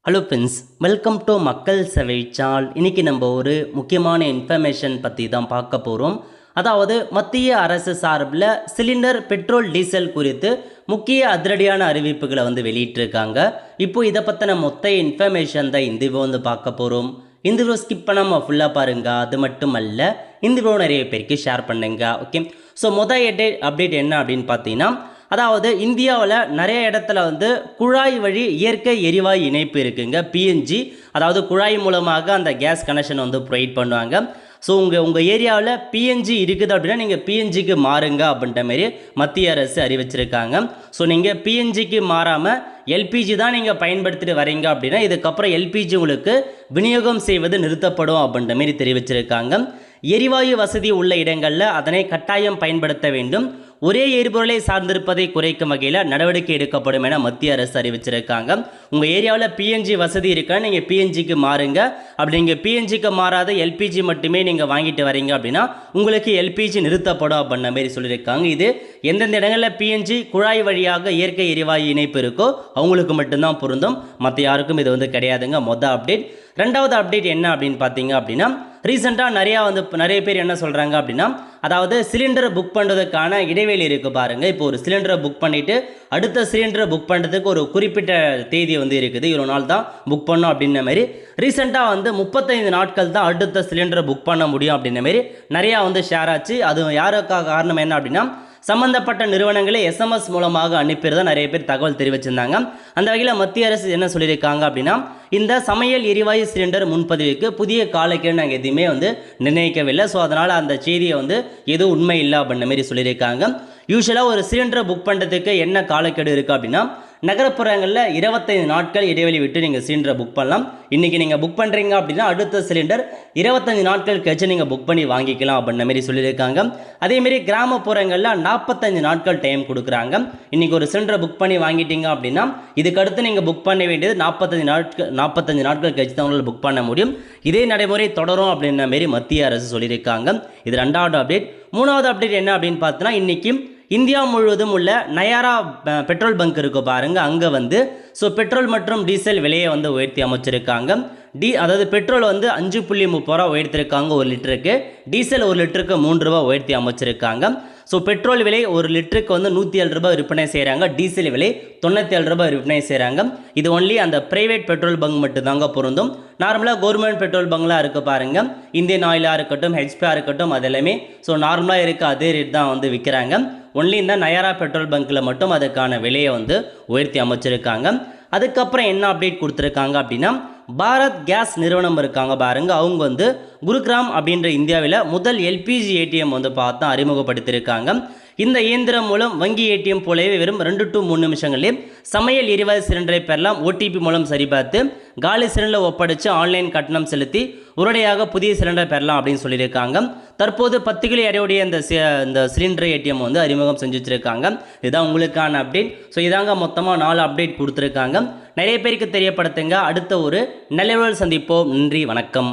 Hello friends, welcome to மக்கள் சேவை channel. இன்றைக்கி நம்ம ஒரு முக்கியமான இன்ஃபர்மேஷன் பற்றி தான் பார்க்க போகிறோம். அதாவது மத்திய அரசு சார்பில் சிலிண்டர் பெட்ரோல் டீசல் குறித்து முக்கிய அதிரடியான அறிவிப்புகளை வெளியிட்டிருக்காங்க. இப்போ இதை பற்றின மொத்த இன்ஃபர்மேஷன் தான் இந்த வீடியோ பார்க்க போகிறோம். இந்த வீடியோ ஸ்கிப் பண்ணாமல் ஃபுல்லாக பாருங்கள். அது மட்டும் அல்ல, இந்த வீடியோ நிறைய பேருக்கு ஷேர் பண்ணுங்க. ஓகே, ஸோ மொதல் அப்டேட் என்ன அப்படின்னு பார்த்தீங்கன்னா, அதாவது இந்தியாவில் நிறைய இடத்துல குழாய் வழி இயற்கை எரிவாயு இணைப்பு இருக்குங்க. பிஎன்ஜி, அதாவது குழாய் மூலமாக அந்த கேஸ் கனெக்ஷன் ப்ரொவைட் பண்ணுவாங்க. ஸோ உங்கள் ஏரியாவில் பிஎன்ஜி இருக்குது அப்படின்னா நீங்கள் பிஎன்ஜிக்கு மாறுங்க அப்படின்ற மாரி மத்திய அரசு அறிவிச்சிருக்காங்க. ஸோ நீங்கள் பிஎன்ஜிக்கு மாறாமல் எல்பிஜி தான் நீங்கள் பயன்படுத்திட்டு வரீங்க அப்படின்னா இதுக்கப்புறம் எல்பிஜி உங்களுக்கு விநியோகம் செய்வது நிறுத்தப்படும் அப்படின்ற மாரி தெரிவிச்சிருக்காங்க. எரிவாயு வசதி உள்ள இடங்களில் அதனை கட்டாயம் பயன்படுத்த வேண்டும். ஒரே எரிபொருளை சார்ந்திருப்பதை குறைக்கும் வகையில் நடவடிக்கை எடுக்கப்படும் என மத்திய அரசு அறிவிச்சிருக்காங்க. உங்கள் ஏரியாவில் பிஎன்ஜி வசதி இருக்கான்னு நீங்கள் பிஎன்ஜிக்கு மாறுங்க. அப்படி நீங்கள் பிஎன்ஜிக்கு மாறாத எல்பிஜி மட்டுமே நீங்கள் வாங்கிட்டு வரீங்க அப்படின்னா உங்களுக்கு எல்பிஜி நிறுத்தப்படும் அப்படின்ற மாரி சொல்லியிருக்காங்க. இது எந்தெந்த இடங்களில் பிஎன்ஜி குழாய் வழியாக இயற்கை எரிவாயு இணைப்பு இருக்கோ அவங்களுக்கு மட்டும்தான் பொருந்தும், மற்ற யாருக்கும் இது கிடையாதுங்க. மொதல் அப்டேட். ரெண்டாவது அப்டேட் என்ன அப்படின்னு பார்த்தீங்க அப்படின்னா, ரீசெண்டாக நிறைய பேர் என்ன சொல்கிறாங்க அப்படின்னா, அதாவது சிலிண்டரை புக் பண்ணுறதுக்கான இடைவெளி இருக்குது பாருங்கள். இப்போ ஒரு சிலிண்டரை புக் பண்ணிவிட்டு அடுத்த சிலிண்டரை புக் பண்ணுறதுக்கு ஒரு குறிப்பிட்ட தேதி இருக்குது, இவ்வளோ நாள் தான் புக் பண்ணோம் அப்படின்ன மாதிரி. ரீசெண்டாக 35 நாட்கள் தான் அடுத்த சிலிண்டரை புக் பண்ண முடியும் அப்படின்ன மாதிரி நிறையா ஷேர் ஆச்சு. அது யாருக்காக காரணம் என்ன அப்படின்னா, சம்பந்தப்பட்ட நிறுவனங்களே எஸ்எம்எஸ் மூலமாக அனுப்பிடுறதா நிறைய பேர் தகவல் தெரிவிச்சிருந்தாங்க. அந்த வகையில் மத்திய அரசு என்ன சொல்லியிருக்காங்க அப்படின்னா, இந்த சமையல் எரிவாயு சிலிண்டர் முன்பதிவுக்கு புதிய காலக்கெடு நாங்கள் எதுவுமே நிர்ணயிக்கவில்லை. ஸோ அதனால் அந்த செய்தியை எதுவும் உண்மை இல்லை அப்படின்ற மாதிரி சொல்லியிருக்காங்க. யூஸ்வலாக ஒரு சிலிண்டரை புக் பண்ணுறதுக்கு என்ன காலக்கெடு இருக்குது அப்படின்னா, நகரப்புறங்களில் 25 நாட்கள் இடைவெளி விட்டு நீங்கள் சிலிண்டரை புக் பண்ணலாம். இன்றைக்கி நீங்கள் புக் பண்ணுறீங்க அப்படின்னா அடுத்த சிலிண்டர் 25 நாட்கள் கழிச்சு நீங்கள் புக் பண்ணி வாங்கிக்கலாம் அப்படின்ற மாதிரி சொல்லியிருக்காங்க. அதேமாரி கிராமப்புறங்களில் 45 நாட்கள் டைம் கொடுக்குறாங்க. இன்றைக்கி ஒரு சிலிண்டரை புக் பண்ணி வாங்கிட்டீங்க அப்படின்னா இதுக்கடுத்து நீங்கள் புக் பண்ண வேண்டியது 45 நாட்கள் கழிச்சு தான் உங்களால் புக் பண்ண முடியும். இதே நடைமுறை தொடரும் அப்படின்ற மாரி மத்திய அரசு சொல்லியிருக்காங்க. இது ரெண்டாவது அப்டேட். மூணாவது அப்டேட் என்ன அப்படின்னு பார்த்தோன்னா, இன்றைக்கி இந்தியா முழுவதும் உள்ள நயாரா பெட்ரோல் பங்க் இருக்குது பாருங்கள். அங்கே ஸோ பெட்ரோல் மற்றும் டீசல் விலையை உயர்த்தி அமைச்சிருக்காங்க. அதாவது பெட்ரோல் 5.30 ரூபா உயர்த்திருக்காங்க ஒரு லிட்டருக்கு. டீசல் ஒரு லிட்டருக்கு 3 ரூபா உயர்த்தி அமைச்சிருக்காங்க. ஸோ பெட்ரோல் விலை ஒரு லிட்டருக்கு 107 ரூபாய் விற்பனை செய்கிறாங்க. டீசல் விலை 97 ரூபாய் விற்பனை செய்கிறாங்க. இது ஒன்லி அந்த ப்ரைவேட் பெட்ரோல் பங்க் மட்டும்தாங்க பொருந்தும். நார்மலாக கவர்மெண்ட் பெட்ரோல் பங்க்லாம் இருக்குது பாருங்கள். இந்தியன் ஆயிலாக இருக்கட்டும், ஹெச்பியாக இருக்கட்டும், அது எல்லாமே ஸோ நார்மலாக இருக்க அதே ரேட் தான் விற்கிறாங்க. ஒன்லி இந்த நயாரா பெட்ரோல் பங்க்கில் மட்டும் அதுக்கான விலையை உயர்த்தி அமைச்சிருக்காங்க. அதுக்கப்புறம் என்ன அப்டேட் கொடுத்துருக்காங்க அப்படின்னா, பாரத் கேஸ் நிறுவனம் இருக்காங்க பாருங்க. அவங்க குருகிராம் அப்படின்ற இந்தியாவில் முதல் எல்பிஜி ஏடிஎம் பார்த்தா அறிமுகப்படுத்தியிருக்காங்க. இந்த இயந்திரம் மூலம் வங்கி ஏடிஎம் போலவே வெறும் 2 to 3 நிமிஷங்களே சமையல் எரிவாயு சிலிண்டரை பெறலாம். ஓடிபி மூலம் சரிபார்த்து காலி சிலிண்டரை ஒப்படைச்சு ஆன்லைன் கட்டணம் செலுத்தி உடனடியாக புதிய சிலிண்டர் பெறலாம் அப்படின்னு சொல்லியிருக்காங்க. தற்போது 10 கிலோ எடையுடைய இந்த சிலிண்டர் ஏடிஎம் அறிமுகம் செஞ்சு வச்சுருக்காங்க. இதுதான் உங்களுக்கான அப்டேட். ஸோ இதாங்க மொத்தமாக 4 அப்டேட் கொடுத்துருக்காங்க. நிறைய பேருக்கு தெரியப்படுத்துங்க. அடுத்த ஒரு நல்ல சந்திப்போம். நன்றி, வணக்கம்.